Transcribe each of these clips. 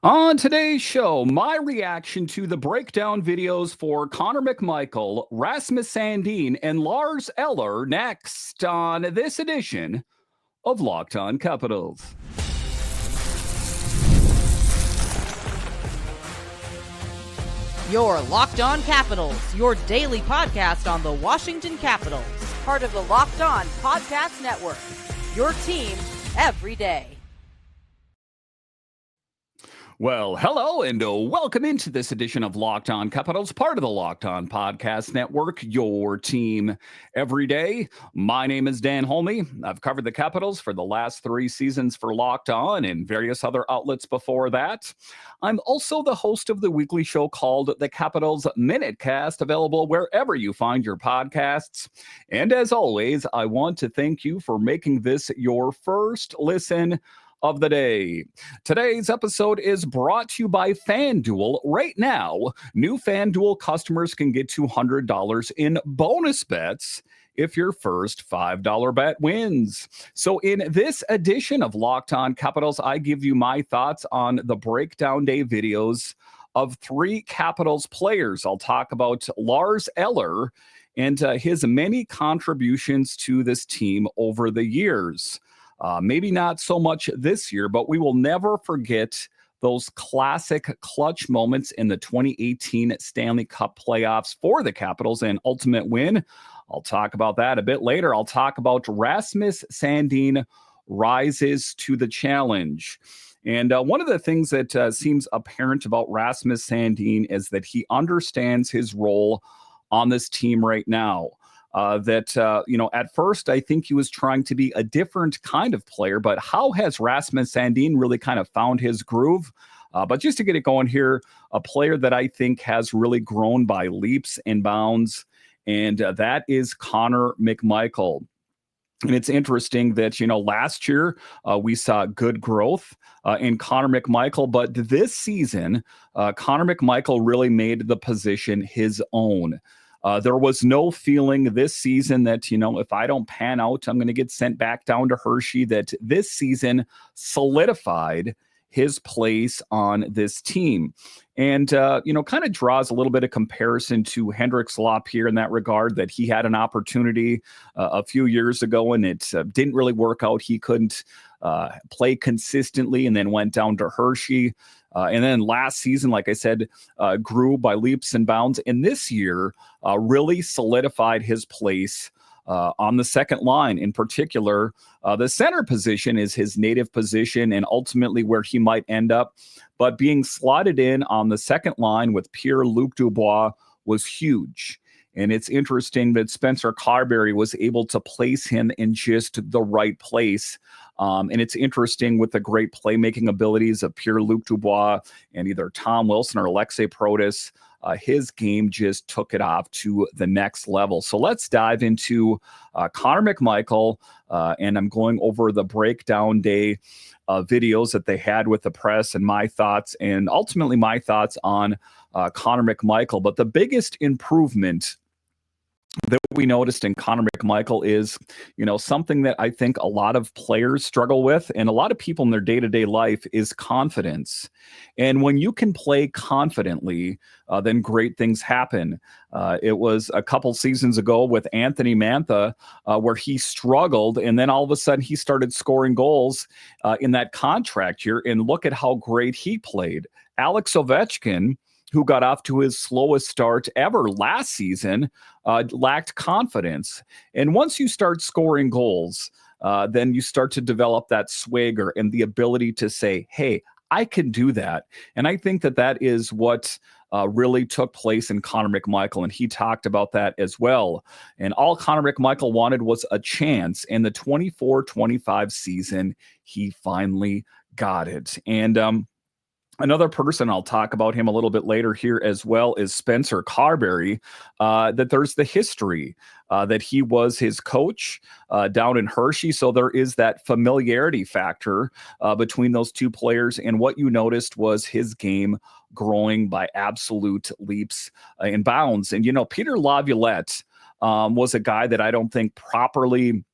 On today's show, my reaction to the breakdown videos for Connor McMichael, Rasmus Sandin, and Lars Eller next on this edition of Locked On Capitals. Your Locked On Capitals, your daily podcast on the Washington Capitals. Part of the Locked On Podcast Network. Your team every day. Well, hello and welcome into this edition of Locked On Capitals, part of the Locked On Podcast Network, your team every day. My name is Dan Holme. I've covered the Capitals for the last 3 seasons for Locked On and various other outlets before that. I'm also the host of the weekly show called The Capitals Minute Cast, available wherever you find your podcasts. And as always, I want to thank you for making this your first listen of the day. Today's episode is brought to you by FanDuel. Right now, new FanDuel customers can get $200 in bonus bets if your first $5 bet wins. So in this edition of Locked On Capitals, I give you my thoughts on the breakdown day videos of 3 Capitals players. I'll talk about Lars Eller and his many contributions to this team over the years. Maybe not so much this year, but we will never forget those classic clutch moments in the 2018 Stanley Cup playoffs for the Capitals and ultimate win. I'll talk about that a bit later. I'll talk about Rasmus Sandin rises to the challenge. And one of the things that seems apparent about Rasmus Sandin is that he understands his role on this team right now. At first, I think he was trying to be a different kind of player, but how has Rasmus Sandin really kind of found his groove? But just to get it going here, a player that I think has really grown by leaps and bounds, and that is Connor McMichael. And it's interesting that, last year we saw good growth in Connor McMichael, but this season, Connor McMichael really made the position his own. There was no feeling this season that, if I don't pan out, I'm going to get sent back down to Hershey. That this season solidified his place on this team. And, kind of draws a little bit of comparison to Hendrik Slop here in that regard, that he had an opportunity a few years ago and it didn't really work out. He couldn't play consistently and then went down to Hershey. And then last season, like I said, grew by leaps and bounds. And this year really solidified his place on the second line. In particular, the center position is his native position and ultimately where he might end up. But being slotted in on the second line with Pierre-Luc Dubois was huge. And it's interesting that Spencer Carbery was able to place him in just the right place. And it's interesting with the great playmaking abilities of Pierre-Luc Dubois and either Tom Wilson or Alexei Protas. His game just took it off to the next level. So let's dive into Connor McMichael, and I'm going over the breakdown day videos that they had with the press and my thoughts, and ultimately my thoughts on Connor McMichael. But the biggest improvement that we noticed in Connor McMichael is, something that I think a lot of players struggle with and a lot of people in their day-to-day life is confidence. And when you can play confidently, then great things happen. It was a couple seasons ago with Anthony Mantha where he struggled, and then all of a sudden he started scoring goals in that contract year, and look at how great he played. Alex Ovechkin, who got off to his slowest start ever last season, lacked confidence. And once you start scoring goals, then you start to develop that swagger and the ability to say, hey, I can do that. And I think that that is what really took place in Connor McMichael, and he talked about that as well. And all Connor McMichael wanted was a chance. In the 24-25 season, he finally got it. And another person, I'll talk about him a little bit later here as well, is Spencer Carbery, that there's the history that he was his coach down in Hershey. So there is that familiarity factor between those two players. And what you noticed was his game growing by absolute leaps and bounds. And, Peter Laviolette was a guy that I don't think properly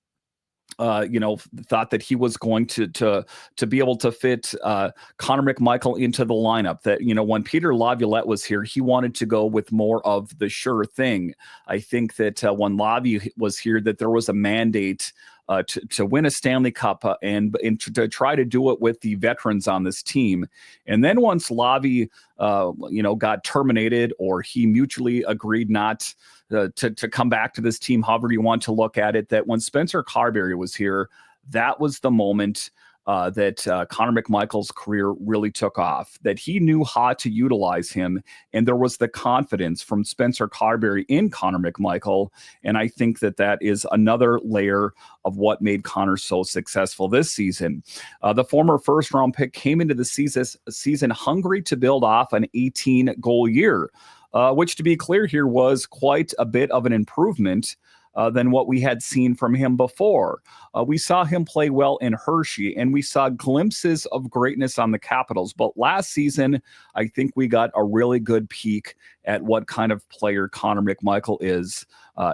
thought that he was going to be able to fit Connor McMichael into the lineup. That, when Peter Laviolette was here, he wanted to go with more of the sure thing. I think that when Lavi was here, that there was a mandate to win a Stanley Cup and to try to do it with the veterans on this team. And then once Lavi, got terminated, or he mutually agreed not to come back to this team, however you want to look at it, that when Spencer Carbery was here, that was the moment that Connor McMichael's career really took off, that he knew how to utilize him. And there was the confidence from Spencer Carbery in Connor McMichael. And I think that is another layer of what made Connor so successful this season. The former first-round pick came into the season hungry to build off an 18-goal year, which, to be clear here, was quite a bit of an improvement than what we had seen from him before. We saw him play well in Hershey, and we saw glimpses of greatness on the Capitals. But last season, I think we got a really good peek at what kind of player Connor McMichael is,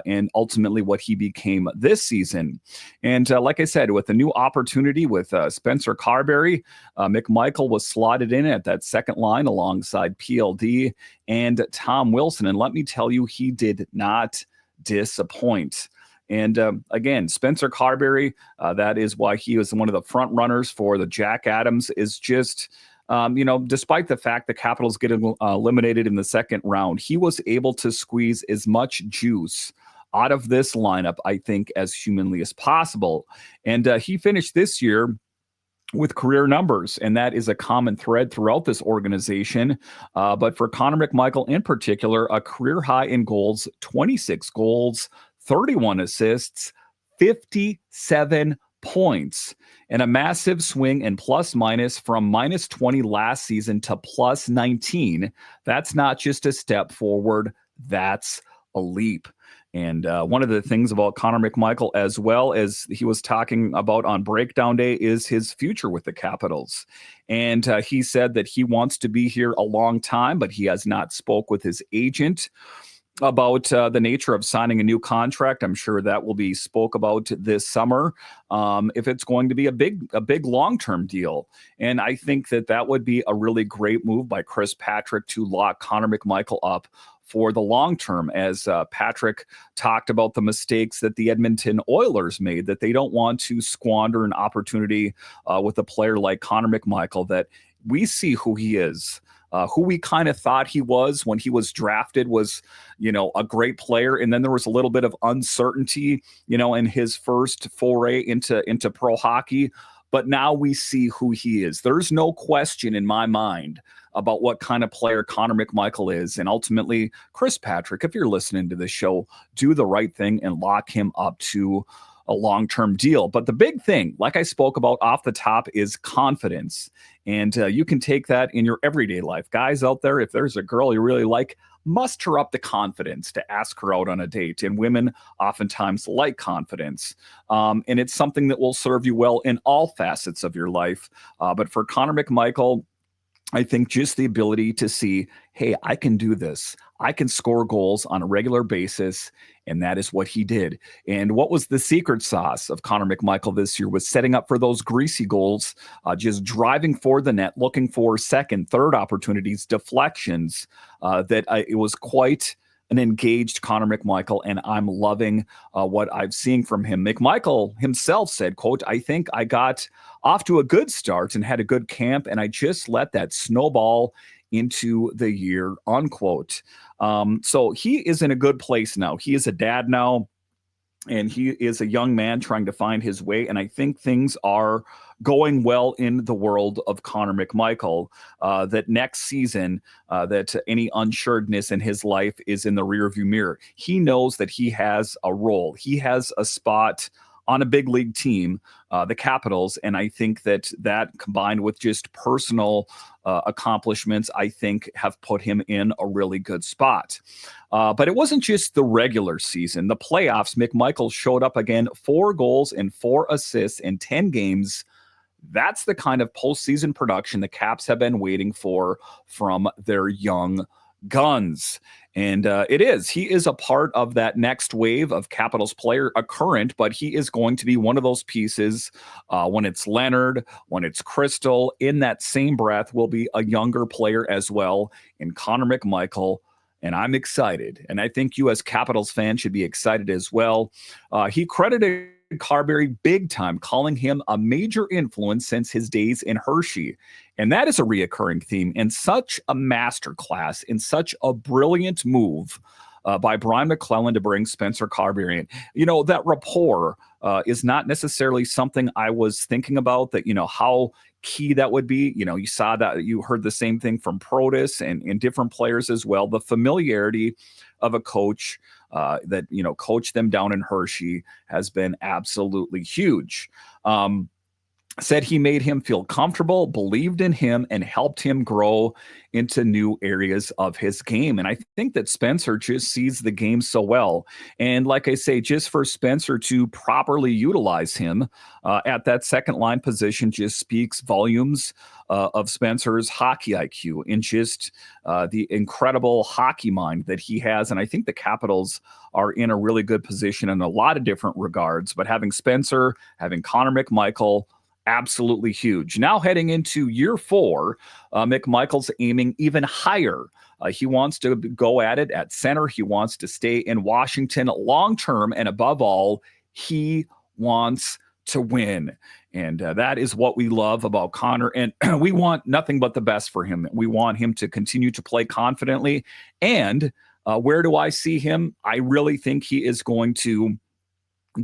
and ultimately what he became this season. And like I said, with a new opportunity with Spencer Carbery, McMichael was slotted in at that second line alongside PLD and Tom Wilson. And let me tell you, he did not disappoint. And again, Spencer Carbery, that is why he was one of the front runners for the Jack Adams, is just, despite the fact the Capitals get eliminated in the second round, he was able to squeeze as much juice out of this lineup, I think, as humanly as possible. And he finished this year with career numbers, and that is a common thread throughout this organization. But for Connor McMichael in particular, a career high in goals, 26 goals, 31 assists, 57 points, and a massive swing in plus minus from -20 last season to plus 19. That's not just a step forward, that's a leap. And one of the things about Connor McMichael, as well as he was talking about on Breakdown Day, is his future with the Capitals. And he said that he wants to be here a long time, but he has not spoke with his agent about the nature of signing a new contract. I'm sure that will be spoke about this summer, if it's going to be a big long-term deal. And I think that would be a really great move by Chris Patrick to lock Connor McMichael up for the long term, as Patrick talked about the mistakes that the Edmonton Oilers made, that they don't want to squander an opportunity with a player like Connor McMichael, that we see who he is. Who we kind of thought he was when he was drafted was, a great player. And then there was a little bit of uncertainty, in his first foray into pro hockey. But now we see who he is. There's no question in my mind about what kind of player Connor McMichael is. And ultimately, Chris Patrick, if you're listening to this show, do the right thing and lock him up to a long-term deal. But the big thing, like I spoke about off the top, is confidence. And you can take that in your everyday life. Guys out there, if there's a girl you really like, muster up the confidence to ask her out on a date. And women oftentimes like confidence. And it's something that will serve you well in all facets of your life. But for Connor McMichael, I think just the ability to see, hey, I can do this. I can score goals on a regular basis. And that is what he did. And what was the secret sauce of Connor McMichael this year was setting up for those greasy goals, just driving for the net, looking for second, third opportunities, deflections, it was quite an engaged Connor McMichael, and I'm loving what I've seen from him. McMichael himself said, quote, "I think I got off to a good start and had a good camp, and I just let that snowball into the year," unquote. So he is in a good place now. He is a dad now, and he is a young man trying to find his way. And I think things are going well in the world of Connor McMichael, that next season, that any unsuredness in his life is in the rearview mirror. He knows that he has a role. He has a spot on a big league team, the Capitals. And I think that combined with just personal accomplishments, I think have put him in a really good spot. But it wasn't just the regular season. The playoffs, McMichael showed up again, 4 goals and 4 assists in 10 games. That's the kind of postseason production the Caps have been waiting for from their young guns. And it is. He is a part of that next wave of Capitals player, a current, but he is going to be one of those pieces when it's Leonard, when it's Crystal. In that same breath will be a younger player as well in Connor McMichael. And I'm excited. And I think you as Capitals fans should be excited as well. He credited Carbery big time, calling him a major influence since his days in Hershey. And that is a reoccurring theme and such a masterclass in such a brilliant move by Brian McClellan to bring Spencer Carbery in. You know, that rapport is not necessarily something I was thinking about, that, you know, how key that would be. You know, you saw that, you heard the same thing from Protas and different players as well. The familiarity of a coach that, you know, coached them down in Hershey has been absolutely huge. Said he made him feel comfortable, believed in him, and helped him grow into new areas of his game. And I think that Spencer just sees the game so well. And like I say, just for Spencer to properly utilize him at that second line position just speaks volumes of Spencer's hockey IQ and just the incredible hockey mind that he has. And I think the Capitals are in a really good position in a lot of different regards. But having Spencer, having Connor McMichael, absolutely huge. Now heading into year 4, McMichael's aiming even higher. He wants to go at it at center. He wants to stay in Washington long term. And above all, he wants to win. And that is what we love about Connor. And we want nothing but the best for him. We want him to continue to play confidently. And where do I see him? I really think he is going to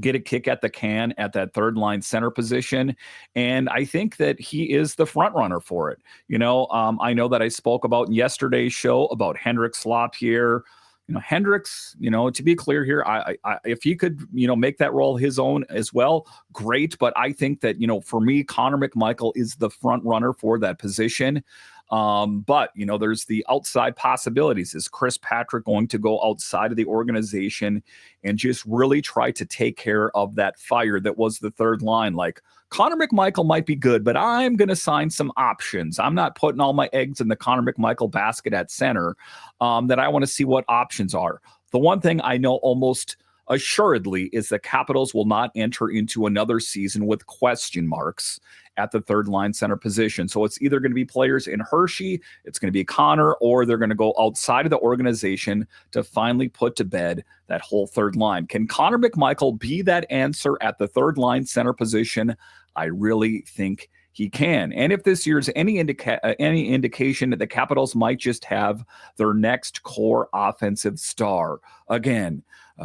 get a kick at the can at that third line center position. And I think that he is the front runner for it. You know, I know that I spoke about in yesterday's show about Hendricks Lapierre. You know, Hendricks, you know, to be clear here, I if he could, you know, make that role his own as well, great. But I think that, you know, for me, Connor McMichael is the front runner for that position. But, you know, there's the outside possibilities. Is Chris Patrick going to go outside of the organization and just really try to take care of that fire that was the third line? Like, Connor McMichael might be good, but I'm going to sign some options. I'm not putting all my eggs in the Connor McMichael basket at center. That I want to see what options are. The one thing I know almost assuredly is the Capitals will not enter into another season with question marks at the third line center position. So it's either going to be players in Hershey, it's going to be Connor, or they're going to go outside of the organization to finally put to bed that whole third line. Can Connor McMichael be that answer at the third line center position? I really think he can. And if this year's any indication that the Capitals might just have their next core offensive star, again,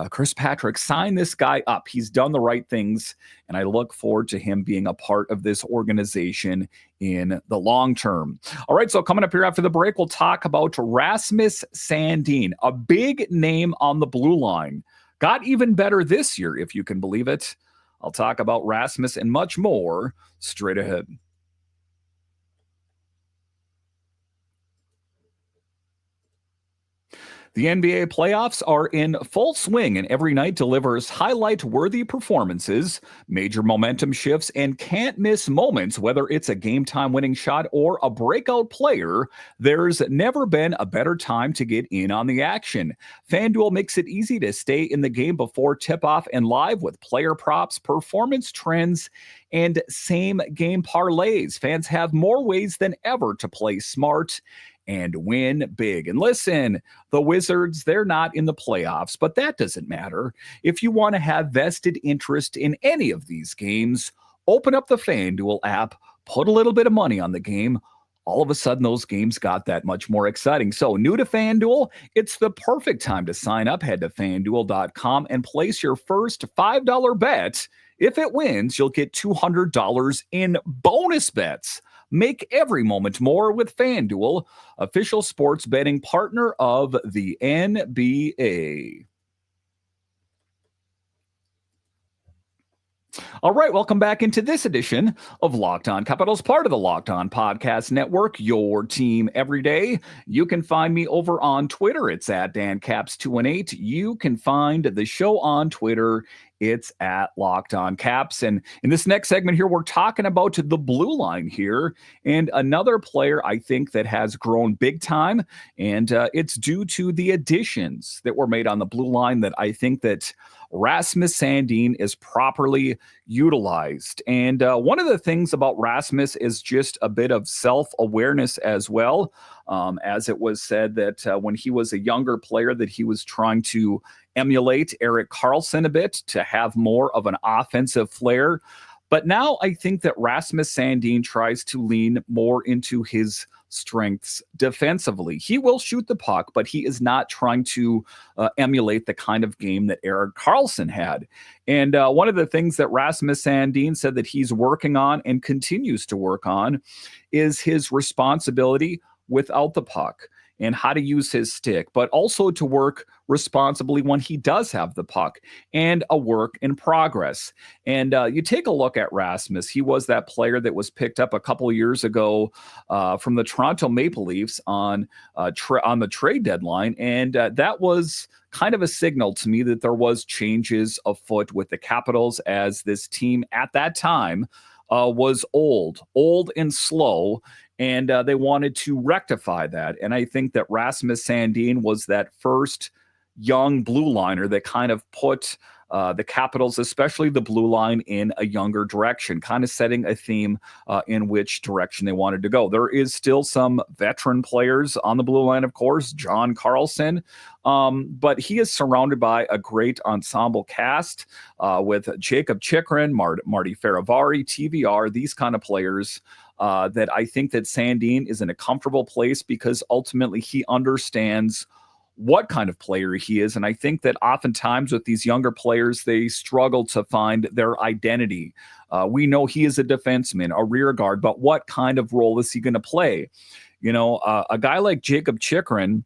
Chris Patrick, sign this guy up. He's done the right things, and I look forward to him being a part of this organization in the long term. All right, so coming up here after the break, we'll talk about Rasmus Sandin, a big name on the blue line. Got even better this year, if you can believe it. I'll talk about Rasmus and much more straight ahead. The NBA playoffs are in full swing, and every night delivers highlight-worthy performances, major momentum shifts, and can't-miss moments. Whether it's a game-time winning shot or a breakout player, there's never been a better time to get in on the action. FanDuel makes it easy to stay in the game before tip-off and live with player props, performance trends, and same-game parlays. Fans have more ways than ever to play smart and win big. And listen, the Wizards, they're not in the playoffs, but that doesn't matter. If you want to have vested interest in any of these games, open up the FanDuel app, put a little bit of money on the game. All of a sudden, those games got that much more exciting. So new to FanDuel, it's the perfect time to sign up. Head to FanDuel.com and place your first $5 bet. If it wins, you'll get $200 in bonus bets. Make every moment more with FanDuel, official sports betting partner of the NBA. All right, welcome back into this edition of Locked On Capitals, part of the Locked On Podcast Network, your team every day. You can find me over on Twitter. It's at DanCaps218. You can find the show on Twitter It's at Locked On Caps. And in this next segment here, we're talking about the blue line here and another player I think that has grown big time. And it's due to the additions that were made on the blue line that I think that Rasmus Sandin is properly utilized. And one of the things about Rasmus is just a bit of self-awareness as well. As it was said that when he was a younger player that he was trying to emulate Erik Karlsson a bit to have more of an offensive flair. But now I think that Rasmus Sandin tries to lean more into his strengths defensively. He will shoot the puck, but he is not trying to emulate the kind of game that Erik Karlsson had. And one of the things that Rasmus Sandin said that he's working on and continues to work on is his responsibility without the puck and how to use his stick, but also to work responsibly when he does have the puck and a work in progress. And you take a look at Rasmus. He was that player that was picked up a couple of years ago from the Toronto Maple Leafs on the trade deadline. And that was kind of a signal to me that there was changes afoot with the Capitals, as this team at that time was old and slow. And they wanted to rectify that. And I think that Rasmus Sandin was that first young blue liner that kind of put the Capitals, especially the blue line, in a younger direction, kind of setting a theme in which direction they wanted to go. There is still some veteran players on the blue line, of course, John Carlson, but he is surrounded by a great ensemble cast with Jakob Chychrun, Marty Faravari, TVR, these kind of players. That I think that Sandin is in a comfortable place because ultimately he understands what kind of player he is. And I think that oftentimes with these younger players, they struggle to find their identity. We know he is a defenseman, a rear guard, but what kind of role is he going to play? You know, a guy like Jakob Chychrun,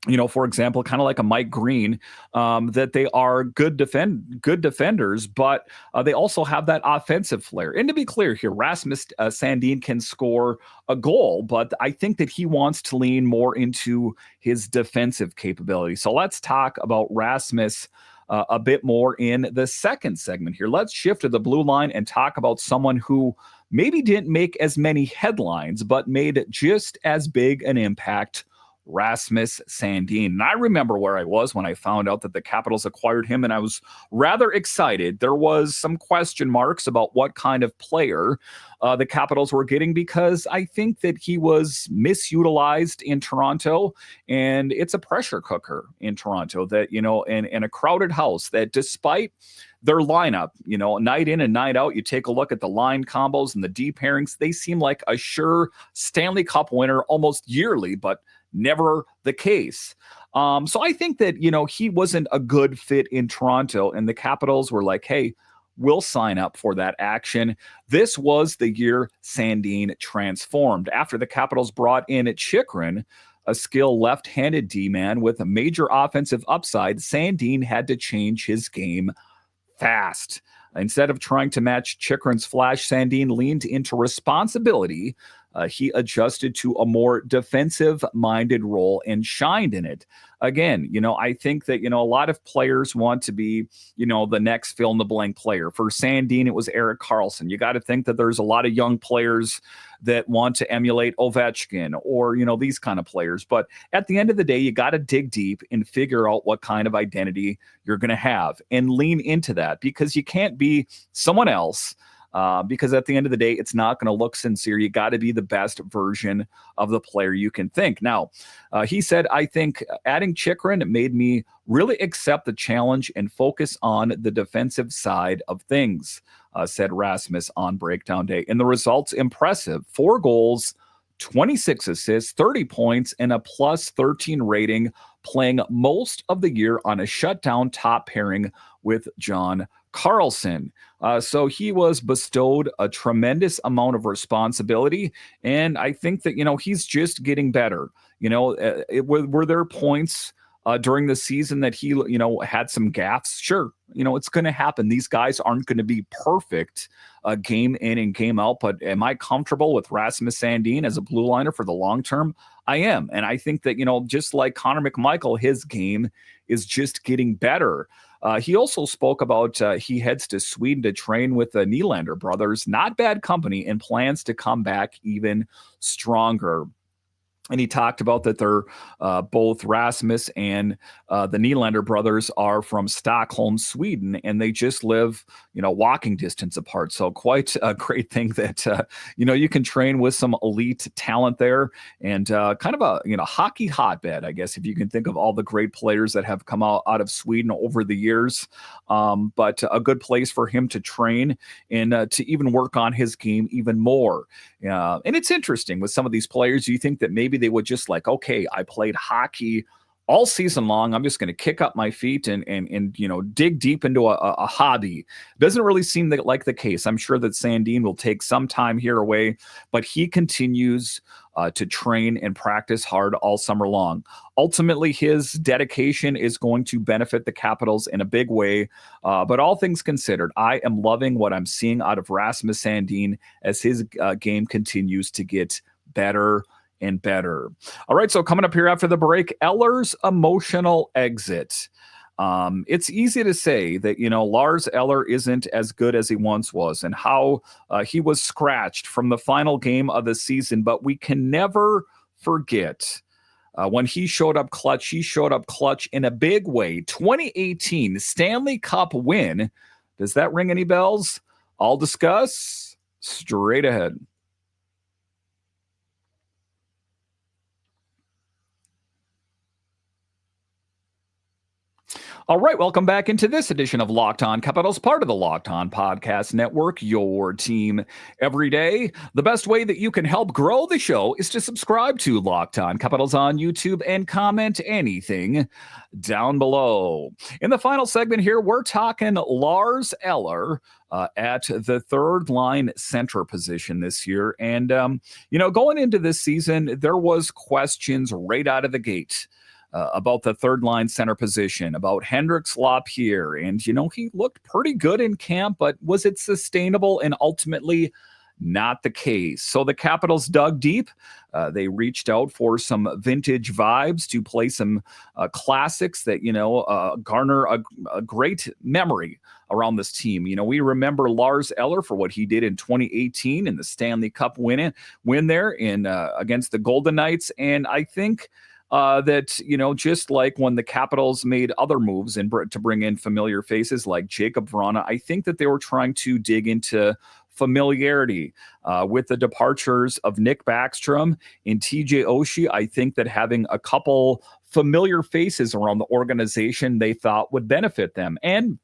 you know, for example, kind of like a Mike Green, that they are good defenders, but they also have that offensive flair. And to be clear here, Rasmus Sandin can score a goal, but I think that he wants to lean more into his defensive capability. So let's talk about Rasmus a bit more in the second segment here. Let's shift to the blue line and talk about someone who maybe didn't make as many headlines, but made just as big an impact, Rasmus Sandin. And I remember where I was when I found out that the Capitals acquired him, and I was rather excited. There was some question marks about what kind of player the Capitals were getting, because I think that he was misutilized in Toronto, and it's a pressure cooker in Toronto that, you know, and a crowded house that despite their lineup, you know, night in and night out, you take a look at the line combos and the D pairings, they seem like a sure Stanley Cup winner almost yearly, but never the case. So I think that, you know, he wasn't a good fit in Toronto, and the Capitals were like, hey, we'll sign up for that action. This was the year Sandin transformed. After the Capitals brought in Chychrun, a skilled left-handed D-man with a major offensive upside, Sandin had to change his game fast. Instead of trying to match Chychrun's flash, Sandin leaned into responsibility. He adjusted to a more defensive-minded role and shined in it. Again, you know, I think that, you know, a lot of players want to be, you know, the next fill-in-the-blank player. For Sandin, it was Erik Karlsson. You got to think that there's a lot of young players that want to emulate Ovechkin or, you know, these kind of players. But at the end of the day, you got to dig deep and figure out what kind of identity you're going to have and lean into that, because you can't be someone else. Because at the end of the day, it's not going to look sincere. You got to be the best version of the player you can think. Now, he said, I think adding Chychrun made me really accept the challenge and focus on the defensive side of things, said Rasmus on breakdown day. And the results impressive. 4 goals, 26 assists, 30 points, and a plus 13 rating, playing most of the year on a shutdown top pairing with John Carlson. So he was bestowed a tremendous amount of responsibility. And I think that, you know, he's just getting better. You know, were there points during the season that he, you know, had some gaffes? Sure. You know, it's going to happen. These guys aren't going to be perfect game in and game out. But am I comfortable with Rasmus Sandin as a blue liner for the long term? I am. And I think that, you know, just like Connor McMichael, his game is just getting better. He also spoke about he heads to Sweden to train with the Nylander brothers. Not bad company, and plans to come back even stronger. And he talked about that they're both Rasmus and the Nylander brothers are from Stockholm, Sweden, and they just live, walking distance apart. So quite a great thing that, you can train with some elite talent there, and kind of a, hockey hotbed, I guess, if you can think of all the great players that have come out of Sweden over the years. But a good place for him to train and to even work on his game even more. And it's interesting with some of these players, you think that maybe they would just okay, I played hockey all season long. I'm just going to kick up my feet and dig deep into a hobby. Doesn't really seem like the case. I'm sure that Sandin will take some time here away, but he continues to train and practice hard all summer long. Ultimately, his dedication is going to benefit the Capitals in a big way. But all things considered, I am loving what I'm seeing out of Rasmus Sandin as his game continues to get better and better. All right, so coming up here after the break, Eller's emotional exit. It's easy to say that, Lars Eller isn't as good as he once was, and how he was scratched from the final game of the season, but we can never forget when he showed up clutch in a big way. 2018 Stanley Cup win. Does that ring any bells? I'll discuss straight ahead. All right, welcome back into this edition of Locked On Capitals, part of the Locked On Podcast Network, your team every day. The best way that you can help grow the show is to subscribe to Locked On Capitals on YouTube and comment anything down below. In the final segment here, we're talking Lars Eller at the third line center position this year. And, going into this season, there was questions right out of the gate about the third line center position, about Hendrix Lapierre. And, he looked pretty good in camp, but was it sustainable? And ultimately not the case. So the Capitals dug deep. They reached out for some vintage vibes to play some classics that, garner a great memory around this team. We remember Lars Eller for what he did in 2018 in the Stanley Cup win there in against the Golden Knights. And I think that, just like when the Capitals made other moves to bring in familiar faces like Jakob Chychrun, I think that they were trying to dig into familiarity with the departures of Nick Backstrom and TJ Oshie. I think that having a couple familiar faces around the organization they thought would benefit them. And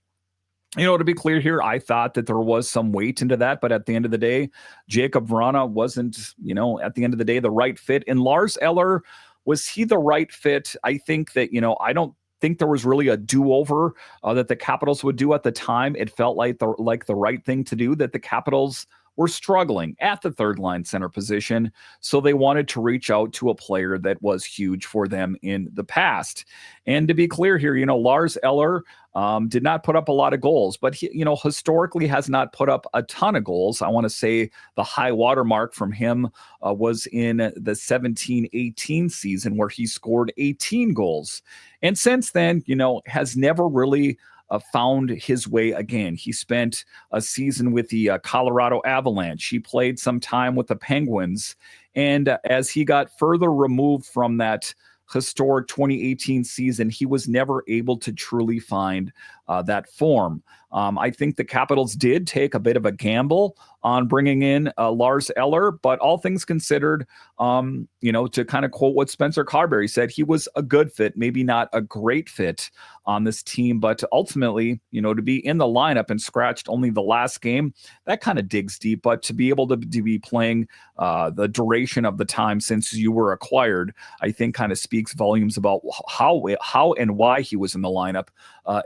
to be clear here, I thought that there was some weight into that, but at the end of the day, Jakob Chychrun wasn't, at the end of the day, the right fit. And Lars Eller, was he the right fit? I think that, I don't think there was really a do-over that the Capitals would do at the time. It felt like the right thing to do, that the Capitals were struggling at the third line center position. So they wanted to reach out to a player that was huge for them in the past. And to be clear here, Lars Eller did not put up a lot of goals, but he, historically has not put up a ton of goals. I want to say the high water mark from him was in the 17-18 season where he scored 18 goals. And since then, has never really found his way again. He spent a season with the Colorado Avalanche. He played some time with the Penguins. And as he got further removed from that historic 2018 season, he was never able to truly find that form. I think the Capitals did take a bit of a gamble on bringing in Lars Eller, but all things considered, to kind of quote what Spencer Carbery said, he was a good fit, maybe not a great fit on this team, but ultimately, to be in the lineup and scratched only the last game, that kind of digs deep. But to be able to be playing the duration of the time since you were acquired, I think kind of speaks volumes about how and why he was in the lineup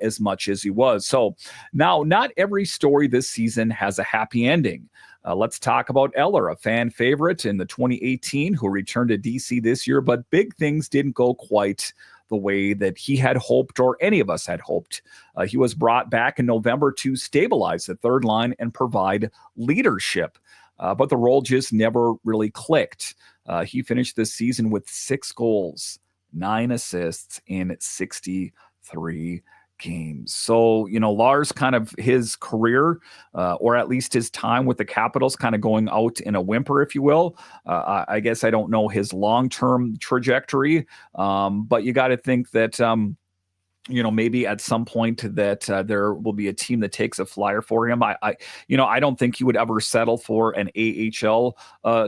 as much as he was. So now, not every story this season has a happy ending. Let's talk about Eller, a fan favorite in the 2018 who returned to DC this year, but big things didn't go quite the way that he had hoped or any of us had hoped. He was brought back in November to stabilize the third line and provide leadership, but the role just never really clicked. He finished this season with 6 goals, 9 assists in 63 games. So, Lars kind of his career, or at least his time with the Capitals, kind of going out in a whimper, if you will. I guess I don't know his long-term trajectory, but you got to think that maybe at some point that there will be a team that takes a flyer for him. I don't think he would ever settle for an AHL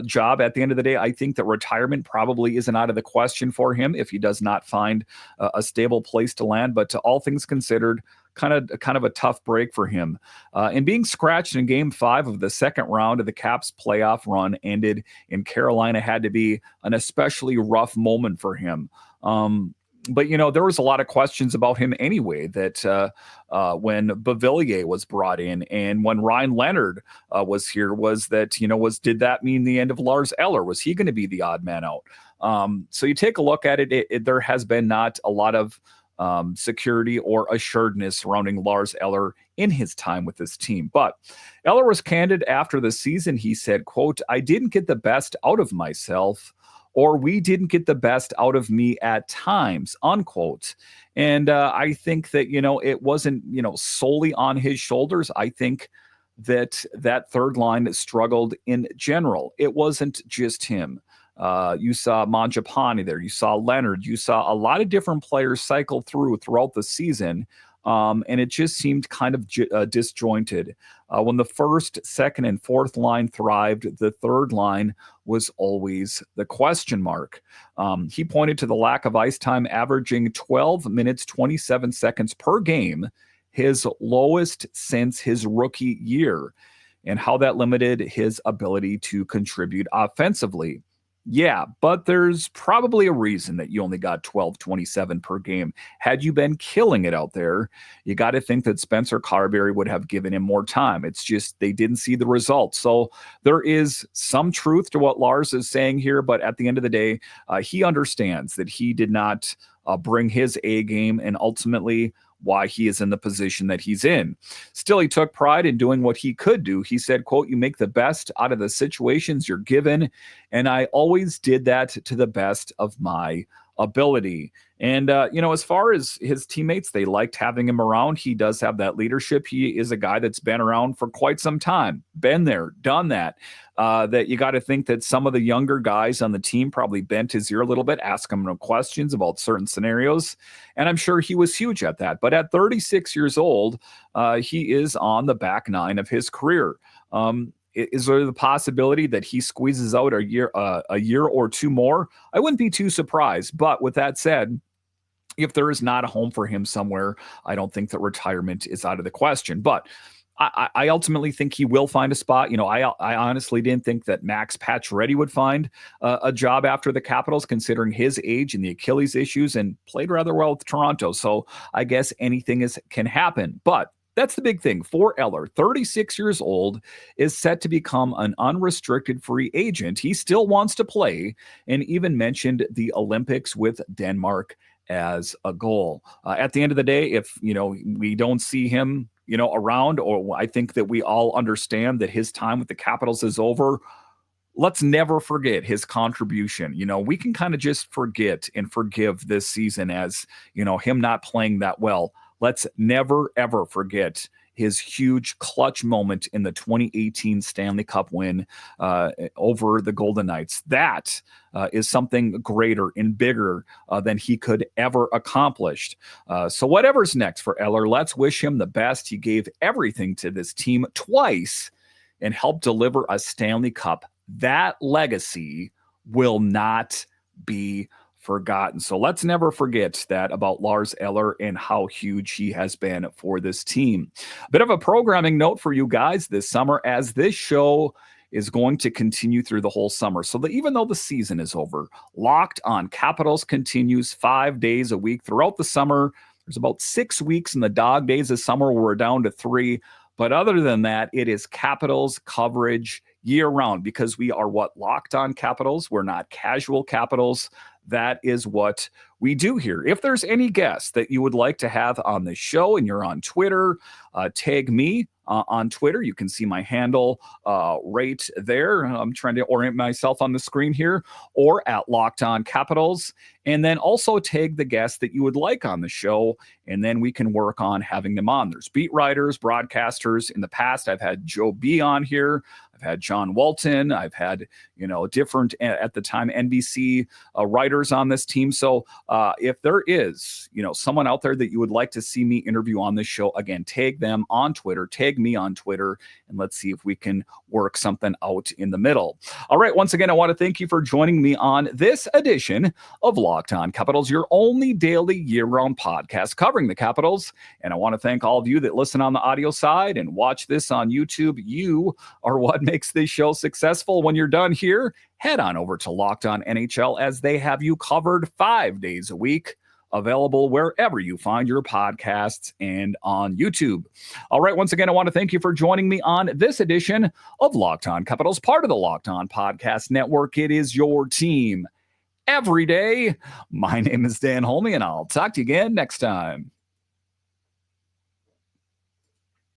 job. At the end of the day, I think that retirement probably isn't out of the question for him if he does not find a stable place to land. But to all things considered, kind of a tough break for him. And being scratched in Game 5 of the second round of the Caps playoff run ended in Carolina had to be an especially rough moment for him. But, there was a lot of questions about him anyway, that when Beauvillier was brought in and when Ryan Leonard was here, did that mean the end of Lars Eller? Was he going to be the odd man out? So you take a look at it, there has been not a lot of security or assuredness surrounding Lars Eller in his time with this team. But Eller was candid after the season. He said, quote, "I didn't get the best out of myself, or we didn't get the best out of me at times," unquote. And I think that, it wasn't, solely on his shoulders. I think that third line struggled in general. It wasn't just him. You saw Mangiapane there. You saw Leonard. You saw a lot of different players cycle throughout the season. And it just seemed kind of disjointed. When the first, second, and fourth line thrived, the third line was always the question mark. He pointed to the lack of ice time, averaging 12 minutes, 27 seconds per game, his lowest since his rookie year, and how that limited his ability to contribute offensively. Yeah, but there's probably a reason that you only got 12-27 per game. Had you been killing it out there, you got to think that Spencer Carbery would have given him more time. It's just they didn't see the results. So there is some truth to what Lars is saying here, but at the end of the day, he understands that he did not bring his A game, and ultimately why he is in the position that he's in. Still, he took pride in doing what he could do. He said, quote, "You make the best out of the situations you're given, and I always did that to the best of my ability." And, as far as his teammates, they liked having him around. He does have that leadership. He is a guy that's been around for quite some time, been there, done that. That you got to think that some of the younger guys on the team probably bent his ear a little bit, asked him questions about certain scenarios. And I'm sure he was huge at that. But at 36 years old, he is on the back nine of his career. Is there the possibility that he squeezes out a year or two more? I wouldn't be too surprised. But with that said, if there is not a home for him somewhere, I don't think that retirement is out of the question. But I ultimately think he will find a spot. I honestly didn't think that Max Pacioretty would find a job after the Capitals, considering his age and the Achilles issues, and played rather well with Toronto. So I guess anything can happen. But that's the big thing for Eller. 36 years old, is set to become an unrestricted free agent. He still wants to play, and even mentioned the Olympics with Denmark as a goal. At the end of the day, if we don't see him around, or I think that we all understand that his time with the Capitals is over, let's never forget his contribution. We can kind of just forget and forgive this season as him not playing that well. Let's never, ever forget his huge clutch moment in the 2018 Stanley Cup win over the Golden Knights. That is something greater and bigger than he could ever accomplish. So whatever's next for Eller, let's wish him the best. He gave everything to this team twice and helped deliver a Stanley Cup. That legacy will not be forgotten. So let's never forget that about Lars Eller and how huge he has been for this team. A bit of a programming note for you guys this summer, as this show is going to continue through the whole summer. So that even though the season is over, Locked on Capitals continues 5 days a week throughout the summer. There's about 6 weeks in the dog days of summer where we're down to 3. But other than that, it is Capitals coverage year round, because we are Locked on Capitals. We're not casual Capitals. that is what we do here. If there's any guests that you would like to have on the show and you're on Twitter, tag me on Twitter. You can see my handle right there. I'm trying to orient myself on the screen here, or at Locked On Capitals. And then also tag the guests that you would like on the show, and then we can work on having them on. There's beat writers, broadcasters. In the past, I've had Joe B on here. I've had John Walton. I've had, different, at the time, NBC writers on this team. So if there is, someone out there that you would like to see me interview on this show, again, tag them on Twitter, tag me on Twitter, and let's see if we can work something out in the middle. All right. Once again, I want to thank you for joining me on this edition of Locked On Capitals, your only daily year-round podcast covering the Capitals. And I want to thank all of you that listen on the audio side and watch this on YouTube. You are what makes this show successful. When you're done here, head on over to Locked On NHL, as they have you covered 5 days a week, available wherever you find your podcasts and on YouTube. All right. Once again, I want to thank you for joining me on this edition of Locked On Capitals, part of the Locked On Podcast Network. It is your team every day. My name is Dan Holme, and I'll talk to you again next time.